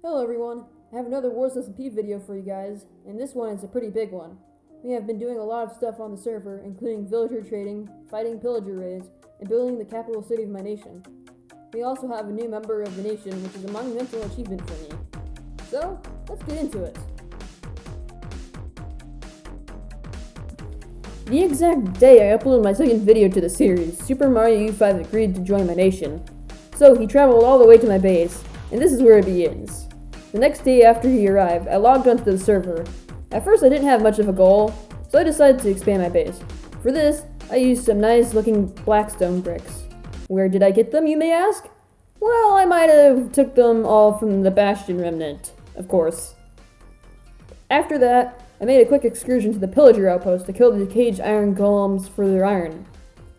Hello everyone, I have another Wars SMP video for you guys, and this one is a pretty big one. We have been doing a lot of stuff on the server, including villager trading, fighting pillager raids, and building the capital city of my nation. We also have a new member of the nation, which is a monumental achievement for me. So, let's get into it. The exact day I uploaded my second video to the series, SuperMarioU5 agreed to join my nation. So he traveled all the way to my base, and this is where it begins. The next day after he arrived, I logged onto the server. At first I didn't have much of a goal, so I decided to expand my base. For this, I used some nice looking blackstone bricks. Where did I get them, you may ask? Well, I might have took them all from the Bastion remnant, of course. After that, I made a quick excursion to the pillager outpost to kill the caged iron golems for their iron.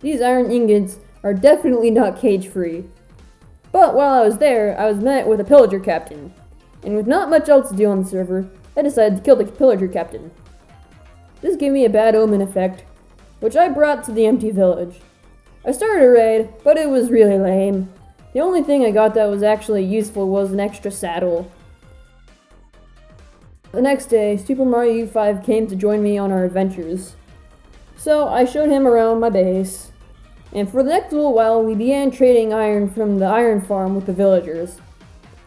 These iron ingots are definitely not cage-free. But while I was there, I was met with a pillager captain. And with not much else to do on the server, I decided to kill the pillager captain. This gave me a bad omen effect, which I brought to the empty village. I started a raid, but it was really lame. The only thing I got that was actually useful was an extra saddle. The next day, SuperMarioU5 came to join me on our adventures. So I showed him around my base, and for the next little while we began trading iron from the iron farm with the villagers.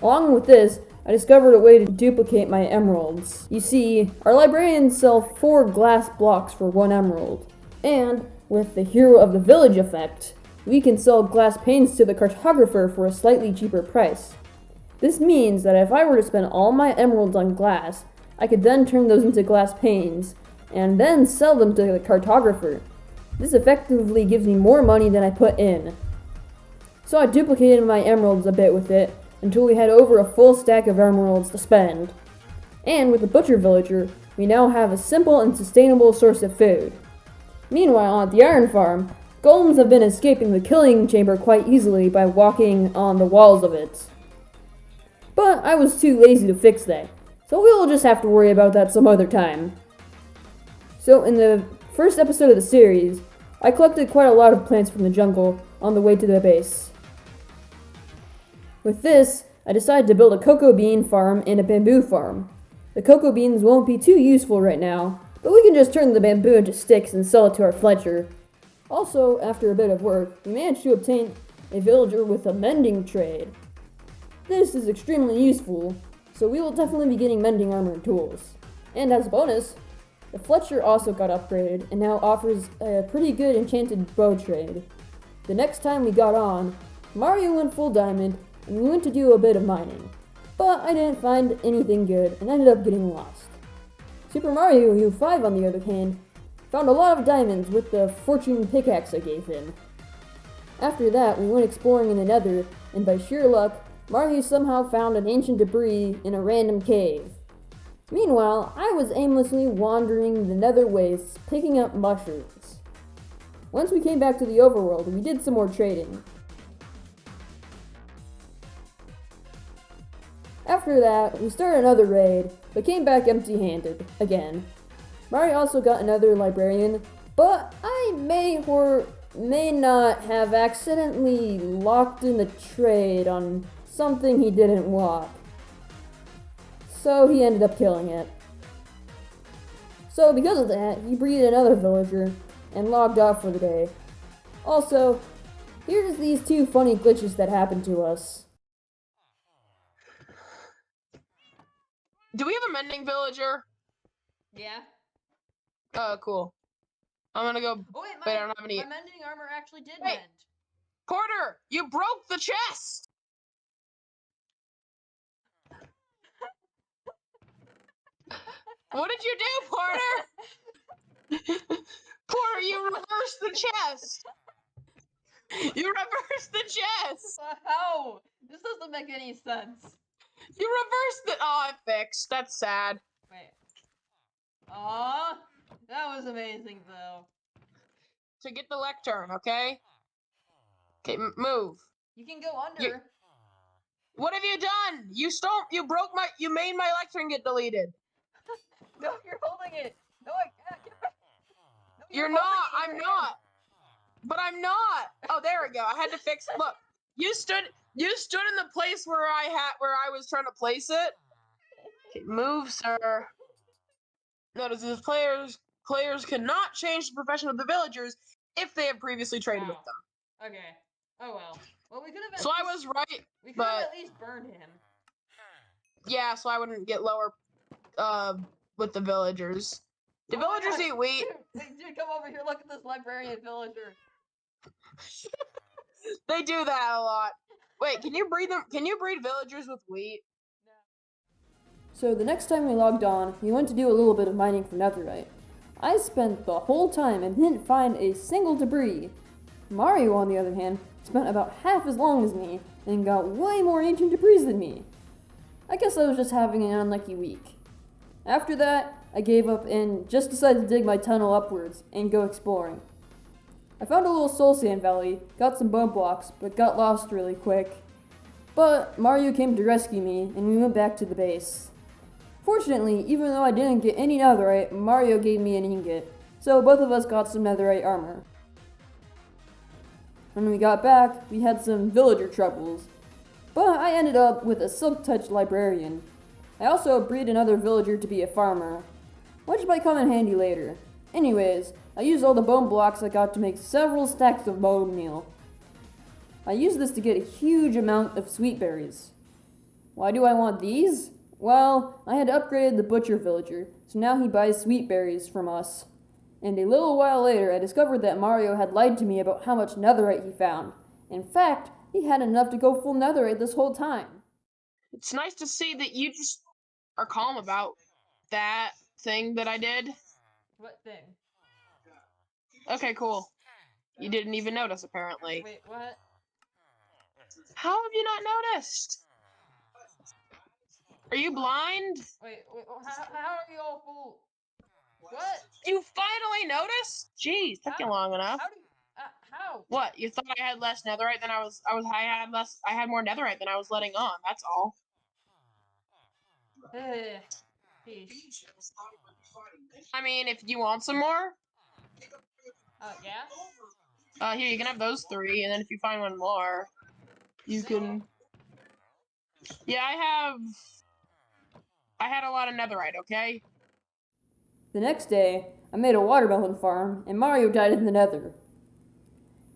Along with this, I discovered a way to duplicate my emeralds. You see, our librarians sell 4 glass blocks for 1 emerald, and with the Hero of the Village effect, we can sell glass panes to the cartographer for a slightly cheaper price. This means that if I were to spend all my emeralds on glass, I could then turn those into glass panes, and then sell them to the cartographer. This effectively gives me more money than I put in. So I duplicated my emeralds a bit with it, until we had over a full stack of emeralds to spend. And with the butcher villager, we now have a simple and sustainable source of food. Meanwhile, at the iron farm, golems have been escaping the killing chamber quite easily by walking on the walls of it. But I was too lazy to fix that, so we'll just have to worry about that some other time. So in the first episode of the series, I collected quite a lot of plants from the jungle on the way to the base. With this, I decided to build a cocoa bean farm and a bamboo farm. The cocoa beans won't be too useful right now, but we can just turn the bamboo into sticks and sell it to our Fletcher. Also, after a bit of work, we managed to obtain a villager with a mending trade. This is extremely useful, so we will definitely be getting mending armor and tools. And as a bonus, the Fletcher also got upgraded and now offers a pretty good enchanted bow trade. The next time we got on, Mario went full diamond, and we went to do a bit of mining. But I didn't find anything good and ended up getting lost. SuperMarioU5, on the other hand, found a lot of diamonds with the fortune pickaxe I gave him. After that, we went exploring in the nether, and by sheer luck, Mario somehow found an ancient debris in a random cave. Meanwhile, I was aimlessly wandering the nether wastes, picking up mushrooms. Once we came back to the overworld, we did some more trading. After that, we started another raid, but came back empty-handed, again. Mario also got another librarian, but I may or may not have accidentally locked in the trade on something he didn't want. So he ended up killing it. So because of that, he breeded another villager and logged off for the day. Also, here's these 2 funny glitches that happened to us. Do we have a mending villager? Yeah. Oh, cool. I'm gonna go. Oh wait, I don't have any. my mending armor actually did Wait. mend. Porter, you broke the chest! What did you do, Porter? Porter, you reversed the chest! You reversed the chest! How? This doesn't make any sense. You reversed it! Oh, it fixed. That's sad. Wait. Aw, that was amazing though. To get the lectern, okay? Okay, move. You can go under. What have you done? You broke my, you made my lectern get deleted. No, you're holding it. No, I can't. No, You're not, I'm not. But I'm not. Oh, there we go. I had to fix, look. You stood, You stood in the place where I was trying to place it. Okay, move, sir. Notice this players cannot change the profession of the villagers if they have previously traded with them. Okay. Oh well. Well, we could have. So I was right. We could but have at least burned him. Yeah, so I wouldn't get lower with the villagers. The villagers eat wheat. Dude, come over here. Look at this librarian villager. They do that a lot. Wait, can you breed them? Can you breed villagers with wheat? No. So the next time we logged on, we went to do a little bit of mining for netherite. I spent the whole time and didn't find a single debris. Mario, on the other hand, spent about half as long as me and got way more ancient debris than me. I guess I was just having an unlucky week. After that, I gave up and just decided to dig my tunnel upwards and go exploring. I found a little soul sand valley, got some bone blocks, but got lost really quick. But Mario came to rescue me and we went back to the base. Fortunately, even though I didn't get any netherite, Mario gave me an ingot, so both of us got some netherite armor. When we got back, we had some villager troubles, but I ended up with a silk touch librarian. I also breed another villager to be a farmer, which might come in handy later. Anyways, I used all the bone blocks I got to make several stacks of bone meal. I used this to get a huge amount of sweet berries. Why do I want these? Well, I had upgraded the butcher villager, so now he buys sweet berries from us. And a little while later, I discovered that Mario had lied to me about how much netherite he found. In fact, he had enough to go full netherite this whole time. It's nice to see that you just are calm about that thing that I did. What thing? Okay, cool. You didn't even notice, apparently. Wait, what? How have you not noticed? Are you blind? Wait, how are you all full? What? You finally noticed? Jeez, took you long enough. How do you, how? What? You thought I had less netherite than I had more netherite than I was letting on. That's all. Peace. I mean, if you want some more, Yeah? here, you can have those 3, and then if you find one more, you can... Yeah, I had a lot of netherite, okay? The next day, I made a watermelon farm, and Mario died in the nether.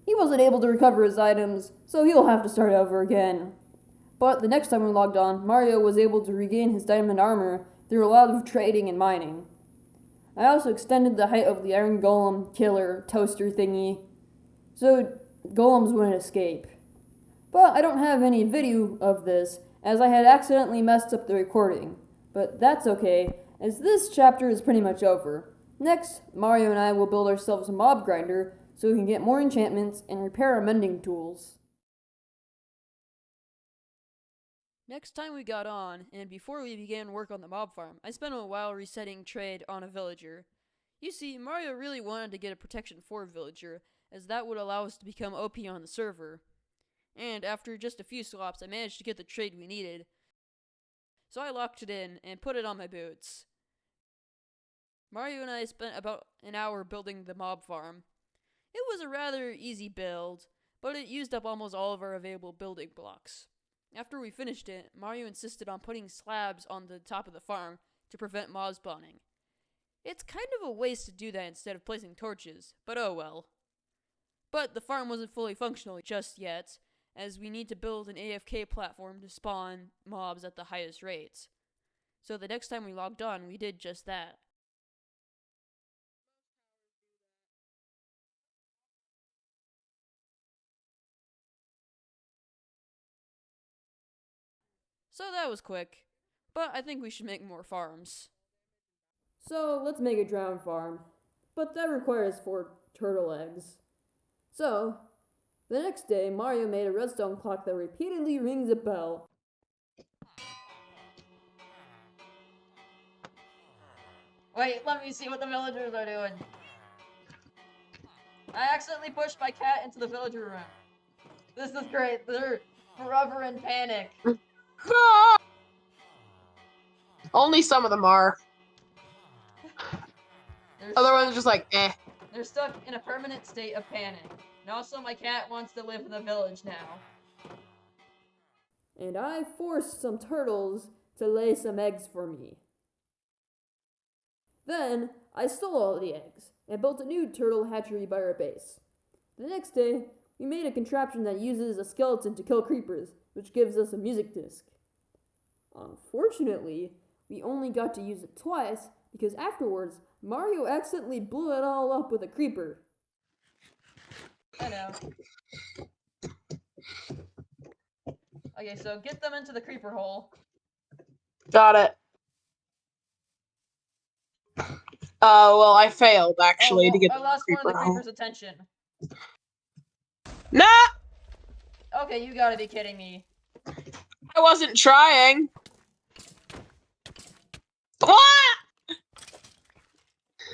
He wasn't able to recover his items, so he'll have to start over again. But the next time we logged on, Mario was able to regain his diamond armor through a lot of trading and mining. I also extended the height of the iron golem, killer, toaster thingy, so golems wouldn't escape. But I don't have any video of this, as I had accidentally messed up the recording. But that's okay, as this chapter is pretty much over. Next, Mario and I will build ourselves a mob grinder so we can get more enchantments and repair our mending tools. Next time we got on, and before we began work on the mob farm, I spent a while resetting trade on a villager. You see, Mario really wanted to get a protection 4 villager, as that would allow us to become OP on the server. And after just a few swaps, I managed to get the trade we needed. So I locked it in and put it on my boots. Mario and I spent about an hour building the mob farm. It was a rather easy build, but it used up almost all of our available building blocks. After we finished it, Mario insisted on putting slabs on the top of the farm to prevent mob spawning. It's kind of a waste to do that instead of placing torches, but oh well. But the farm wasn't fully functional just yet, as we need to build an AFK platform to spawn mobs at the highest rates. So the next time we logged on, we did just that. So that was quick, but I think we should make more farms. So let's make a drown farm, but that requires 4 turtle eggs. So, the next day, Mario made a redstone clock that repeatedly rings a bell. Wait, let me see what the villagers are doing. I accidentally pushed my cat into the villager room. This is great. They're forever in panic. Only some of them are. Other ones are just like, eh. They're stuck in a permanent state of panic. And also, my cat wants to live in the village now. and I forced some turtles to lay some eggs for me. Then I stole all the eggs and built a new turtle hatchery by our base. The next day, we made a contraption that uses a skeleton to kill creepers, which gives us a music disc. Unfortunately, we only got to use it twice because afterwards, Mario accidentally blew it all up with a creeper. I know. Okay, so get them into the creeper hole. Got it. Well, I failed, actually, to get I them lost one of the creeper hole. creeper's attention. Nah! Okay, you gotta be kidding me. I wasn't trying. What?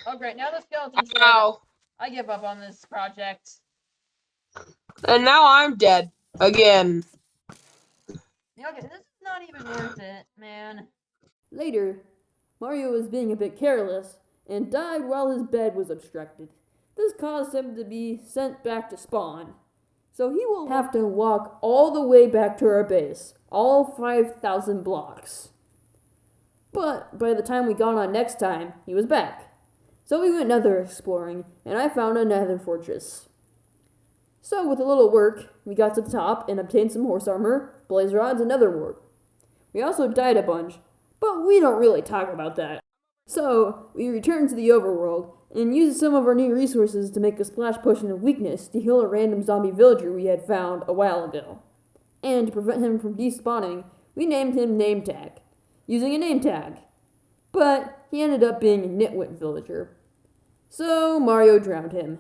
Oh, great. Now the skeleton's dead. Ow. I give up on this project. And now I'm dead. Again. Okay, this is not even worth it, man. Later, Mario was being a bit careless and died while his bed was obstructed. This caused him to be sent back to spawn. So he will have to walk all the way back to our base, all 5,000 blocks. But by the time we got on next time, he was back. So we went nether exploring, and I found a nether fortress. So with a little work, we got to the top and obtained some horse armor, blaze rods, and nether wart. We also died a bunch, but we don't really talk about that. So we returned to the overworld and used some of our new resources to make a splash potion of weakness to heal a random zombie villager we had found a while ago. And to prevent him from despawning, we named him Name Tag, using a name tag. But he ended up being a nitwit villager. So Mario drowned him.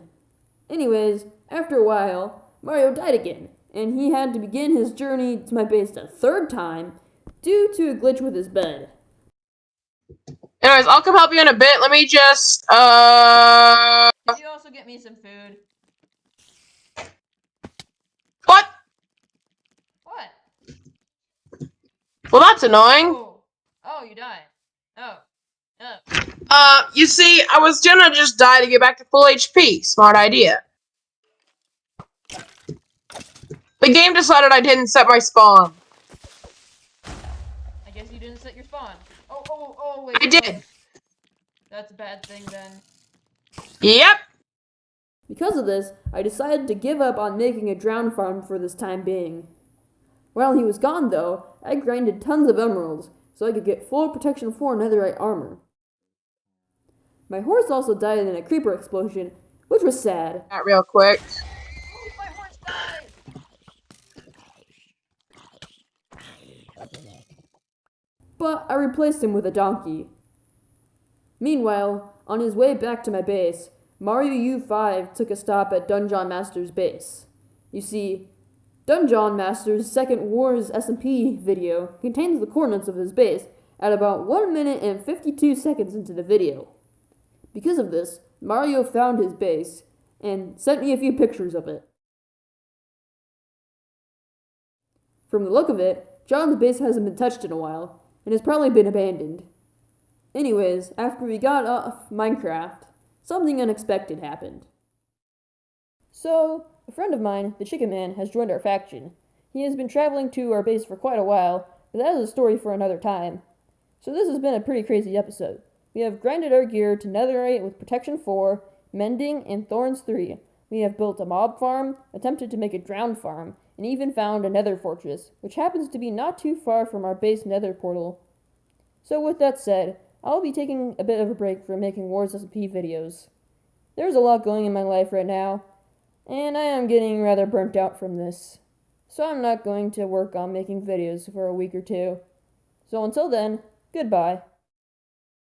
Anyways, after a while, Mario died again, and he had to begin his journey to my base a third time due to a glitch with his bed. Anyways, I'll come help you in a bit. Let me just, Could you also get me some food? What? What? Well, that's annoying. Oh, you died. Oh. You see, I was gonna just die to get back to full HP. Smart idea. The game decided I didn't set my spawn. I guess you didn't set your spawn. Oh, wait. I did. That's a bad thing then. Yep. Because of this, I decided to give up on making a drown farm for this time being. While he was gone, though, I grinded tons of emeralds so I could get full protection 4 netherite armor. My horse also died in a creeper explosion, which was sad. That real quick. My horse died! But I replaced him with a donkey. Meanwhile, on his way back to my base, MarioU5 took a stop at Dungeon Master's base. You see, Dungeon Master's second Wars SMP video contains the coordinates of his base at about 1 minute and 52 seconds into the video. Because of this, Mario found his base and sent me a few pictures of it. From the look of it, John's base hasn't been touched in a while, and has probably been abandoned. Anyways, after we got off Minecraft, something unexpected happened. So, a friend of mine, Thechickenman, has joined our faction. He has been traveling to our base for quite a while, but that is a story for another time. So this has been a pretty crazy episode. We have grinded our gear to netherite with protection 4, mending, and thorns 3. We have built a mob farm, attempted to make a drowned farm, and even found a nether fortress, which happens to be not too far from our base nether portal. So with that said, I'll be taking a bit of a break from making Wars SMP videos. There's a lot going in my life right now, and I am getting rather burnt out from this. So I'm not going to work on making videos for a week or two. So until then, goodbye.